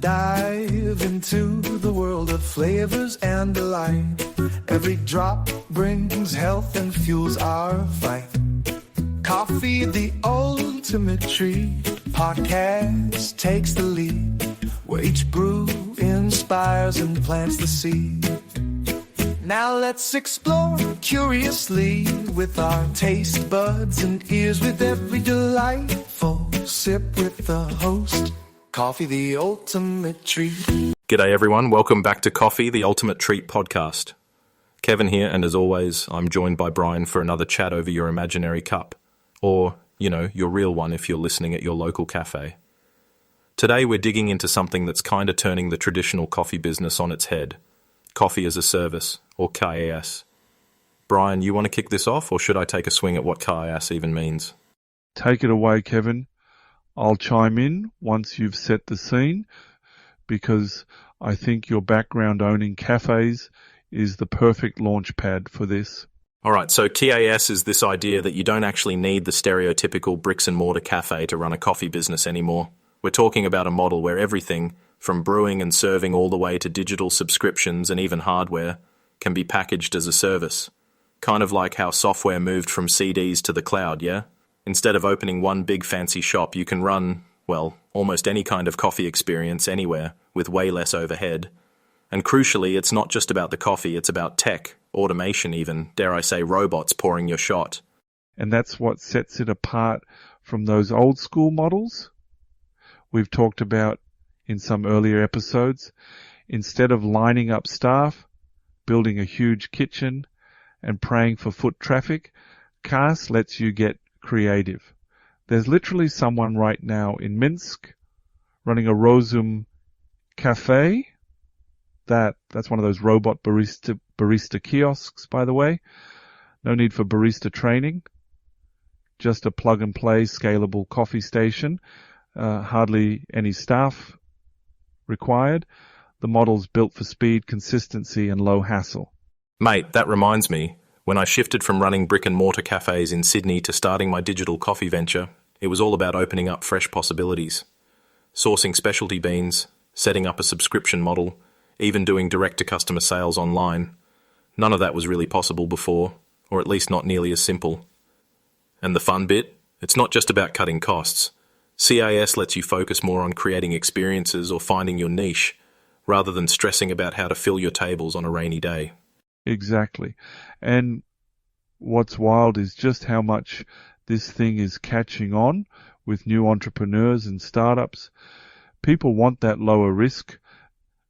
Dive into the world of flavors and delight. Every drop brings health and fuels our fight. Coffee, the ultimate treat. Podcast takes the lead, where each brew inspires and plants the seed. Now let's explore curiously with our taste buds and ears, with every delightful sip with the host. Coffee, the ultimate treat. G'day everyone, welcome back to Coffee, the Ultimate Treat podcast. Kevin here, and as always, I'm joined by Brian for another chat over your imaginary cup. Or, your real one if you're listening at your local cafe. Today we're digging into something that's kind of turning the traditional coffee business on its head. Coffee as a service, or CAAS. Brian, you want to kick this off, or should I take a swing at what CAAS even means? Take it away, Kevin. I'll chime in once you've set the scene, because I think your background owning cafes is the perfect launch pad for this. All right, so CAAS is this idea that you don't actually need the stereotypical bricks and mortar cafe to run a coffee business anymore. We're talking about a model where everything, from brewing and serving all the way to digital subscriptions and even hardware, can be packaged as a service. Kind of like how software moved from CDs to the cloud, yeah? Instead of opening one big fancy shop, you can run, almost any kind of coffee experience anywhere, with way less overhead. And crucially, it's not just about the coffee, it's about tech, automation even, dare I say robots pouring your shot. And that's what sets it apart from those old school models we've talked about in some earlier episodes. Instead of lining up staff, building a huge kitchen, and praying for foot traffic, CAAS lets you get creative. There's literally someone right now in Minsk running a Rozum cafe. That's one of those robot barista kiosks, by the way. No need for barista training. Just a plug-and-play scalable coffee station. Hardly any staff required. The model's built for speed, consistency, and low hassle. Mate, that reminds me. When I shifted from running brick-and-mortar cafes in Sydney to starting my digital coffee venture, it was all about opening up fresh possibilities. Sourcing specialty beans, setting up a subscription model, even doing direct-to-customer sales online. None of that was really possible before, or at least not nearly as simple. And the fun bit? It's not just about cutting costs. CAAS lets you focus more on creating experiences or finding your niche, rather than stressing about how to fill your tables on a rainy day. Exactly. And what's wild is just how much this thing is catching on with new entrepreneurs and startups. People want that lower risk,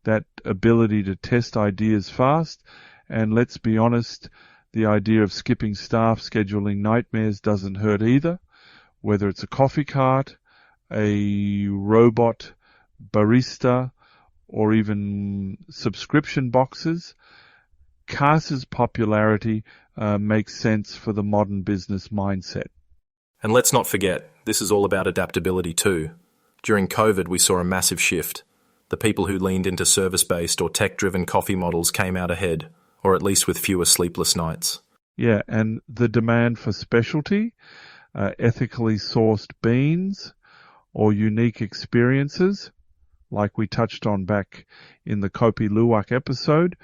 that ability to test ideas fast. And let's be honest, the idea of skipping staff scheduling nightmares doesn't hurt either. Whether it's a coffee cart, a robot barista, or even subscription boxes, CAAS's popularity makes sense for the modern business mindset. And let's not forget, this is all about adaptability too. During COVID, we saw a massive shift. The people who leaned into service-based or tech-driven coffee models came out ahead, or at least with fewer sleepless nights. Yeah, and the demand for specialty, ethically sourced beans, or unique experiences, like we touched on back in the Kopi Luwak episode,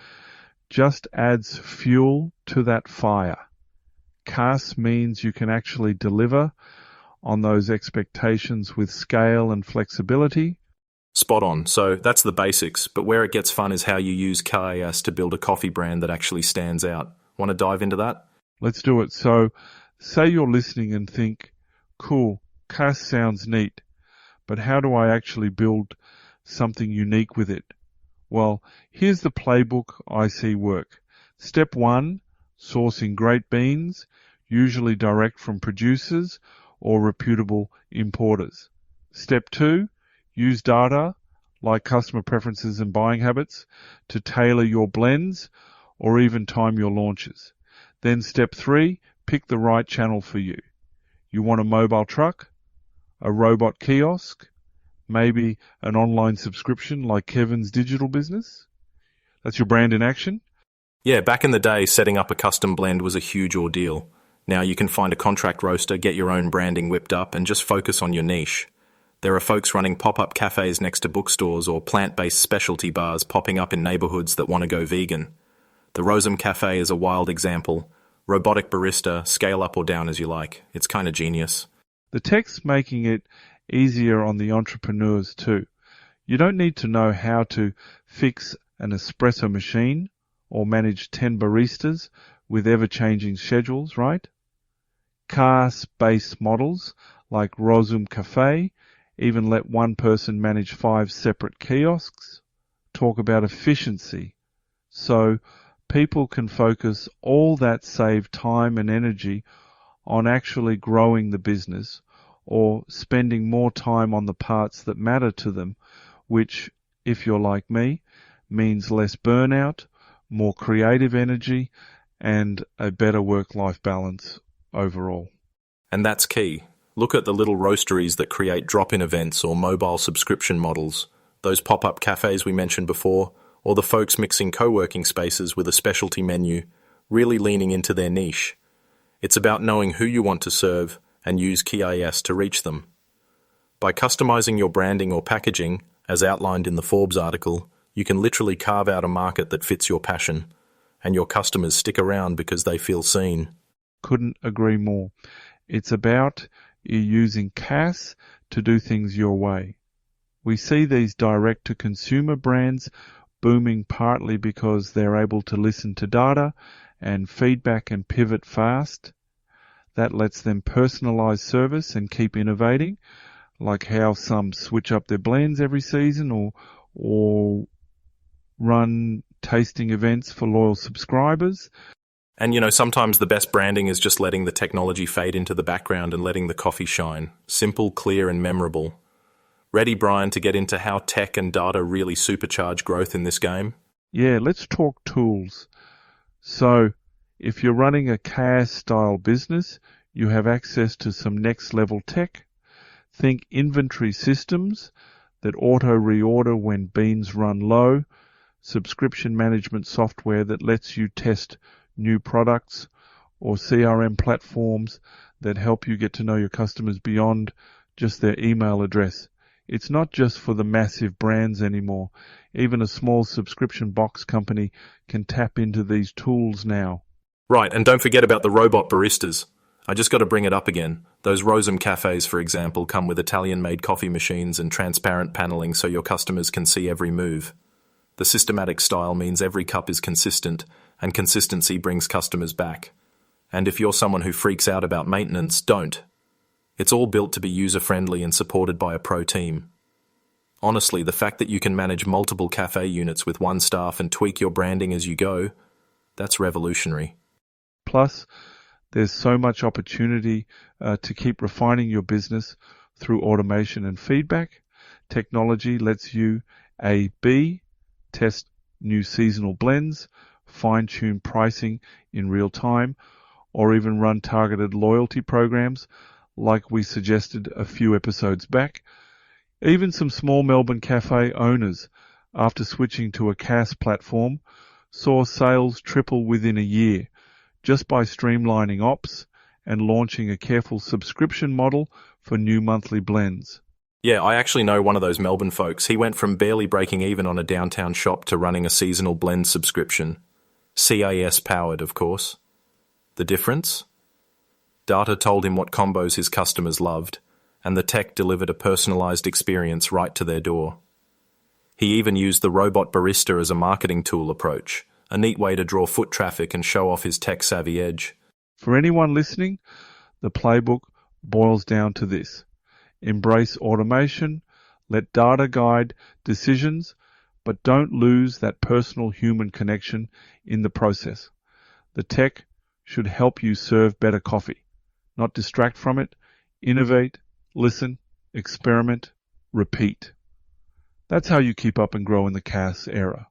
just adds fuel to that fire. CAAS means you can actually deliver on those expectations with scale and flexibility. Spot on. So that's the basics, but where it gets fun is how you use CAAS to build a coffee brand that actually stands out. Want to dive into that? Let's do it. So say you're listening and think, cool, CAAS sounds neat, but how do I actually build something unique with it? Well, here's the playbook I see work. Step 1, sourcing great beans, usually direct from producers or reputable importers. Step 2, use data like customer preferences and buying habits to tailor your blends or even time your launches. Then step 3, pick the right channel for you. You want a mobile truck, a robot kiosk, maybe an online subscription like Kevin's digital business? That's your brand in action? Yeah, back in the day, setting up a custom blend was a huge ordeal. Now you can find a contract roaster, get your own branding whipped up, and just focus on your niche. There are folks running pop-up cafes next to bookstores or plant-based specialty bars popping up in neighborhoods that want to go vegan. The Rosem Cafe is a wild example. Robotic barista, scale up or down as you like. It's kind of genius. The tech's making it easier on the entrepreneurs too. You don't need to know how to fix an espresso machine or manage 10 baristas with ever-changing schedules, right? CAAS-based models like Rosem Cafe even let one person manage 5 separate kiosks. Talk about efficiency. So people can focus all that saved time and energy on actually growing the business or spending more time on the parts that matter to them, which, if you're like me, means less burnout, more creative energy, and a better work-life balance overall. And that's key. Look at the little roasteries that create drop-in events or mobile subscription models, those pop-up cafes we mentioned before, or the folks mixing co-working spaces with a specialty menu, really leaning into their niche. It's about knowing who you want to serve and use CAAS to reach them. By customizing your branding or packaging, as outlined in the Forbes article, you can literally carve out a market that fits your passion, and your customers stick around because they feel seen. Couldn't agree more. It's about you using CAAS to do things your way. We see these direct-to-consumer brands booming partly because they're able to listen to data and feedback and pivot fast. That lets them personalize service and keep innovating, like how some switch up their blends every season or run tasting events for loyal subscribers. And sometimes the best branding is just letting the technology fade into the background and letting the coffee shine. Simple, clear, and memorable. Ready, Brian, to get into how tech and data really supercharge growth in this game? Yeah, let's talk tools. So, if you're running a CAAS-style business, you have access to some next-level tech. Think inventory systems that auto-reorder when beans run low, subscription management software that lets you test new products, or CRM platforms that help you get to know your customers beyond just their email address. It's not just for the massive brands anymore. Even a small subscription box company can tap into these tools now. Right, and don't forget about the robot baristas. I just got to bring it up again. Those Rosem cafes, for example, come with Italian-made coffee machines and transparent paneling so your customers can see every move. The systematic style means every cup is consistent, and consistency brings customers back. And if you're someone who freaks out about maintenance, don't. It's all built to be user-friendly and supported by a pro team. Honestly, the fact that you can manage multiple cafe units with one staff and tweak your branding as you go, that's revolutionary. Plus, there's so much opportunity to keep refining your business through automation and feedback. Technology lets you A/B test new seasonal blends, fine-tune pricing in real time, or even run targeted loyalty programs like we suggested a few episodes back. Even some small Melbourne cafe owners, after switching to a CAAS platform, saw sales triple within a year just by streamlining ops and launching a careful subscription model for new monthly blends. Yeah, I actually know one of those Melbourne folks. He went from barely breaking even on a downtown shop to running a seasonal blend subscription. CAAS powered, of course. The difference? Data told him what combos his customers loved, and the tech delivered a personalized experience right to their door. He even used the robot barista as a marketing tool approach, a neat way to draw foot traffic and show off his tech-savvy edge. For anyone listening, the playbook boils down to this. Embrace automation, let data guide decisions, but don't lose that personal human connection in the process. The tech should help you serve better coffee, not distract from it. Innovate, listen, experiment, repeat. That's how you keep up and grow in the CAAS era.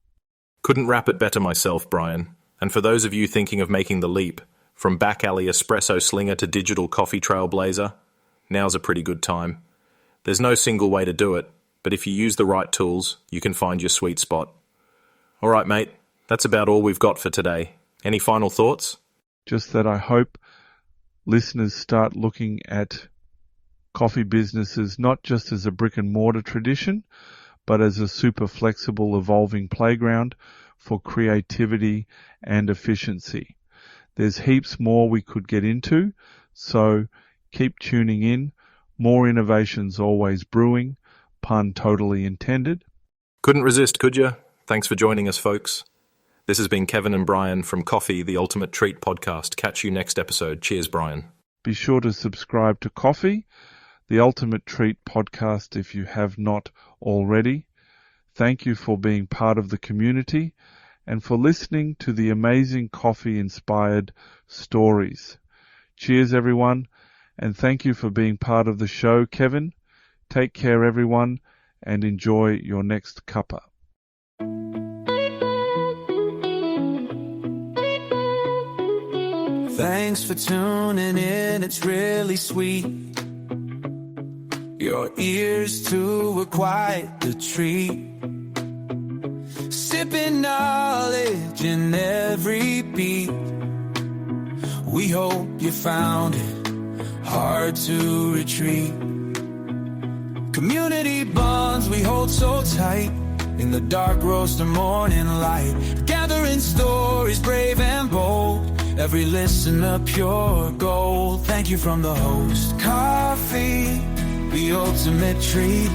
Couldn't wrap it better myself, Brian. And for those of you thinking of making the leap, from back alley espresso slinger to digital coffee trailblazer, now's a pretty good time. There's no single way to do it, but if you use the right tools, you can find your sweet spot. All right, mate, that's about all we've got for today. Any final thoughts? Just that I hope listeners start looking at coffee businesses not just as a brick and mortar tradition, but as a super flexible, evolving playground for creativity and efficiency. There's heaps more we could get into, so keep tuning in. More innovations always brewing, pun totally intended. Couldn't resist, could you? Thanks for joining us, folks. This has been Kevin and Brian from Coffee, the Ultimate Treat podcast. Catch you next episode. Cheers, Brian. Be sure to subscribe to Coffee, the Ultimate Treat podcast, if you have not already. Thank you for being part of the community and for listening to the amazing coffee-inspired stories. Cheers, everyone, and thank you for being part of the show, Kevin. Take care, everyone, and enjoy your next cuppa. Thanks for tuning in, it's really sweet. Your ears too were quite the treat. Sipping knowledge in every beat. We hope you found it hard to retreat. Community bonds we hold so tight in the dark roast or morning light. Gathering stories brave and bold. Every listener pure gold. Thank you from the host. Coffee, the ultimate treat.